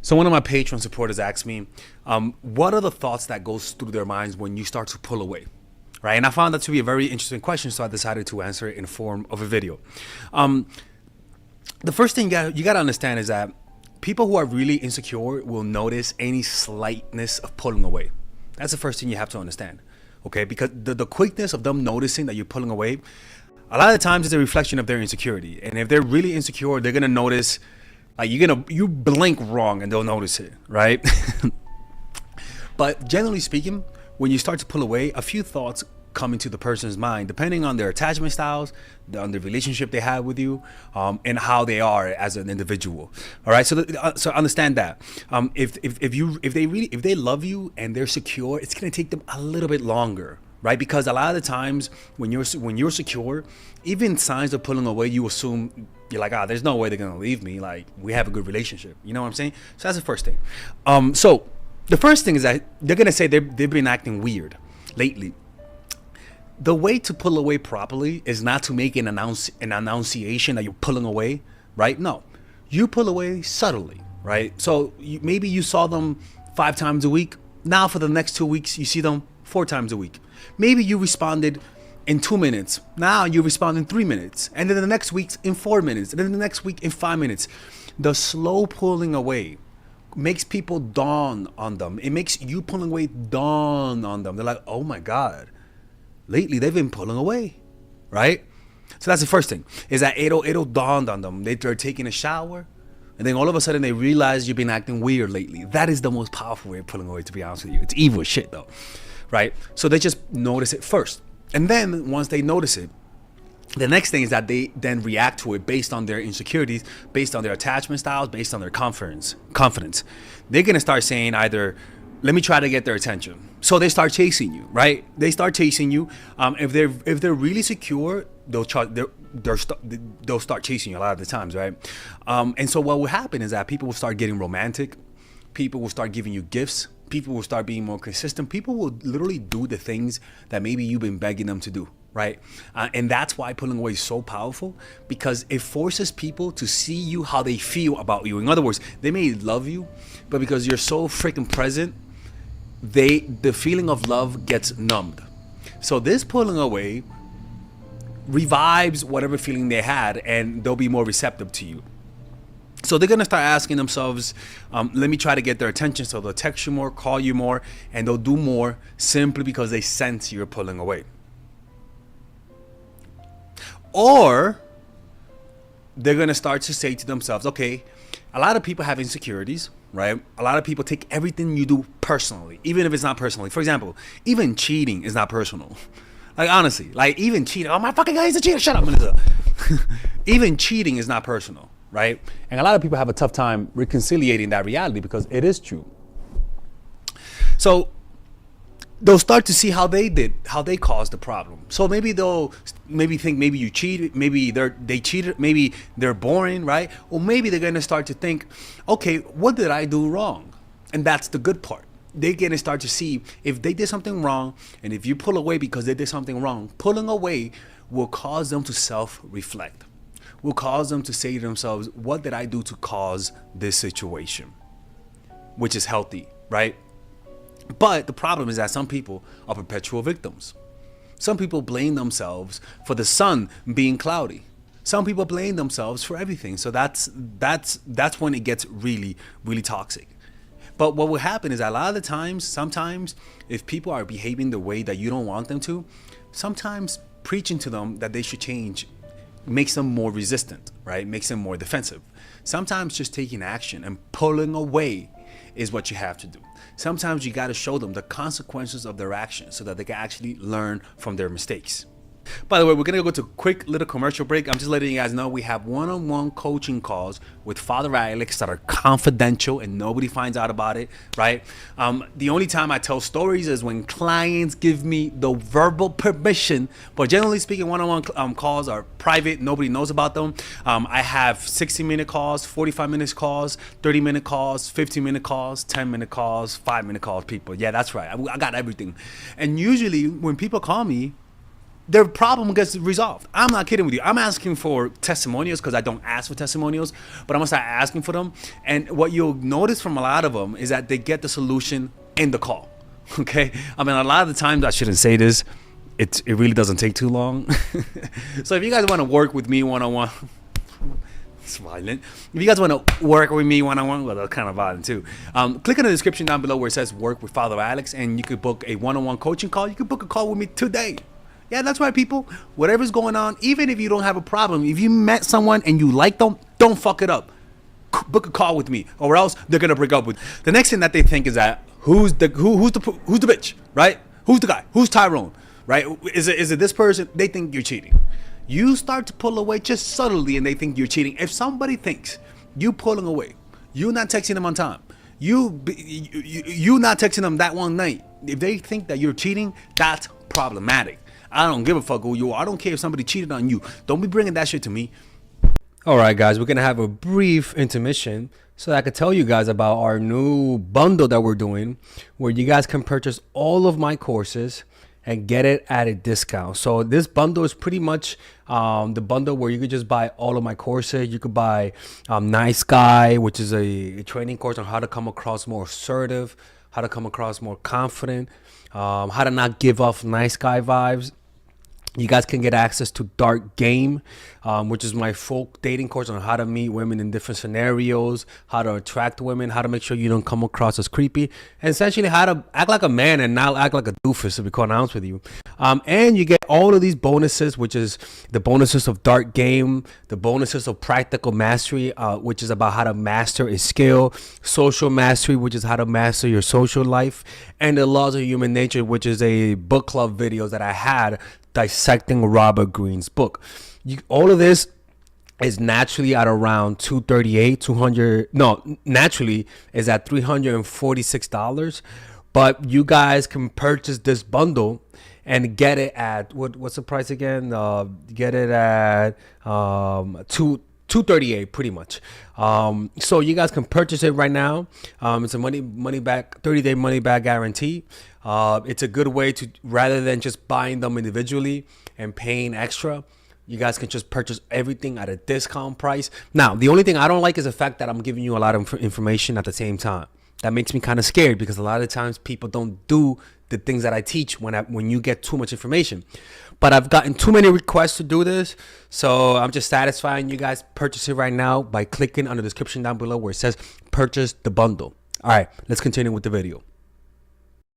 So one of my Patreon supporters asked me, what are the thoughts that goes through their minds when you start to pull away? Right? And I found that to be a very interesting question, so I decided to answer it in the form of a video. The first thing you got to understand is that people who are really insecure will notice any slightness of pulling away. That's the first thing you have to understand, okay? Because the quickness of them noticing that you're pulling away, a lot of the times it's a reflection of their insecurity. And if they're really insecure, they're gonna notice, like you blink wrong and they'll notice it, right? But generally speaking, when you start to pull away, a few thoughts come into the person's mind, depending on their attachment styles, on the relationship they have with you, and how they are as an individual. All right, so understand that if they love you and they're secure, it's gonna take them a little bit longer, right? Because a lot of the times when you're secure, even signs of pulling away, you assume you're like, there's no way they're gonna leave me. Like, we have a good relationship. You know what I'm saying? So that's the first thing. So the first thing is that they're gonna say they've been acting weird lately. The way to pull away properly is not to make an annunciation that you're pulling away, right? No, you pull away subtly, right? So maybe you saw them 5 times a week. Now for the next 2 weeks, you see them 4 times a week. Maybe you responded in 2 minutes. Now you respond in 3 minutes. And then the next week in 4 minutes. And then the next week in 5 minutes. The slow pulling away makes people dawn on them. It makes you pulling away dawn on them. They're like, oh my God. Lately, they've been pulling away, right? So that's the first thing, is that it'll dawn on them. They're taking a shower, and then all of a sudden they realize you've been acting weird lately. That is the most powerful way of pulling away, to be honest with you. It's evil as shit, though, right? So they just notice it first. And then once they notice it, the next thing is that they then react to it based on their insecurities, based on their attachment styles, based on their confidence. They're going to start saying either, let me try to get their attention. So they start chasing you, right? They start chasing you. If they're really secure, they'll start chasing you a lot of the times, right? And so what will happen is that people will start getting romantic. People will start giving you gifts. People will start being more consistent. People will literally do the things that maybe you've been begging them to do, right? And that's why pulling away is so powerful, because it forces people to see you how they feel about you. In other words, they may love you, but because you're so freaking present, the feeling of love gets numbed. So this pulling away revives whatever feeling they had, and they'll be more receptive to you. So they're gonna start asking themselves, let me try to get their attention. So they'll text you more, call you more, and they'll do more simply because they sense you're pulling away. Or they're gonna start to say to themselves, okay, a lot of people have insecurities, right? A lot of people take everything you do personally, even if it's not personally. For example, even cheating is not personal. Like, honestly, like even cheating, oh my fucking guy is a cheater, shut up, Melissa. Even cheating is not personal, right? And a lot of people have a tough time reconciliating that reality because it is true. So they'll start to see how they caused the problem. So maybe they'll think maybe you cheated, maybe they cheated, maybe they're boring, right? Or maybe they're gonna start to think, okay, what did I do wrong? And that's the good part. They're gonna start to see if they did something wrong, and if you pull away because they did something wrong, pulling away will cause them to self-reflect. Will cause them to say to themselves, what did I do to cause this situation? Which is healthy, right? But the problem is that some people are perpetual victims. Some people blame themselves for the sun being cloudy. Some people blame themselves for everything. So that's when it gets really, really toxic. But what will happen is that a lot of the times, sometimes if people are behaving the way that you don't want them to, sometimes preaching to them that they should change makes them more resistant, right? Makes them more defensive. Sometimes just taking action and pulling away is what you have to do. Sometimes you got to show them the consequences of their actions so that they can actually learn from their mistakes. By the way, we're going to go to a quick little commercial break. I'm just letting you guys know we have one-on-one coaching calls with Father Alex that are confidential and nobody finds out about it, right? The only time I tell stories is when clients give me the verbal permission. But generally speaking, one-on-one calls are private. Nobody knows about them. I have 60-minute calls, 45-minute calls, 30-minute calls, 15-minute calls, 10-minute calls, 5-minute calls, people. Yeah, that's right. I got everything. And usually when people call me, their problem gets resolved. I'm not kidding with you. I'm asking for testimonials because I don't ask for testimonials, but I'm gonna start asking for them. And what you'll notice from a lot of them is that they get the solution in the call. Okay, I mean, a lot of the times I shouldn't say this. It really doesn't take too long. So if you guys want to work with me one-on-one, it's violent. If you guys want to work with me one-on-one, well, that's kind of violent too. Click in the description down below where it says work with Father Alex, and you could book a one-on-one coaching call. You could book a call with me today. Yeah, that's right, people. Whatever's going on, even if you don't have a problem, if you met someone and you like them, don't fuck it up. Book a call with me, or else they're gonna break up with. The next thing that they think is that who's the bitch, right? Who's the guy? Who's Tyrone, right? Is it this person? They think you're cheating. You start to pull away just subtly, and they think you're cheating. If somebody thinks you pulling away, you not texting them on time, you not texting them that one night, if they think that you're cheating, that's problematic. I don't give a fuck who you are. I don't care if somebody cheated on you. Don't be bringing that shit to me. All right, guys, we're going to have a brief intermission so that I could tell you guys about our new bundle that we're doing where you guys can purchase all of my courses and get it at a discount. So this bundle is pretty much the bundle where you could just buy all of my courses. You could buy Nice Guy, which is a training course on how to come across more assertive, how to come across more confident, how to not give off nice guy vibes. You guys can get access to Dark Game, which is my folk dating course on how to meet women in different scenarios, how to attract women, how to make sure you don't come across as creepy, and essentially how to act like a man and not act like a doofus, to be quite honest with you. And you get all of these bonuses, which is the bonuses of Dark Game, the bonuses of Practical Mastery, which is about how to master a skill, Social Mastery, which is how to master your social life, and the Laws of Human Nature, which is a book club videos that I had dissecting Robert Greene's book. All of this is naturally at around naturally is at $346, but you guys can purchase this bundle and get it at what's the price again? Get it at $238 pretty much. So you guys can purchase it right now. It's a money back 30-day money back guarantee. It's a good way to, rather than just buying them individually and paying extra, you guys can just purchase everything at a discount price. Now, the only thing I don't like is the fact that I'm giving you a lot of information at the same time. That makes me kind of scared because a lot of times people don't do the things that I teach when you get too much information. But I've gotten too many requests to do this, so I'm just satisfying you guys. Purchase it right now by clicking on the description down below where it says purchase the bundle. All right, let's continue with the video.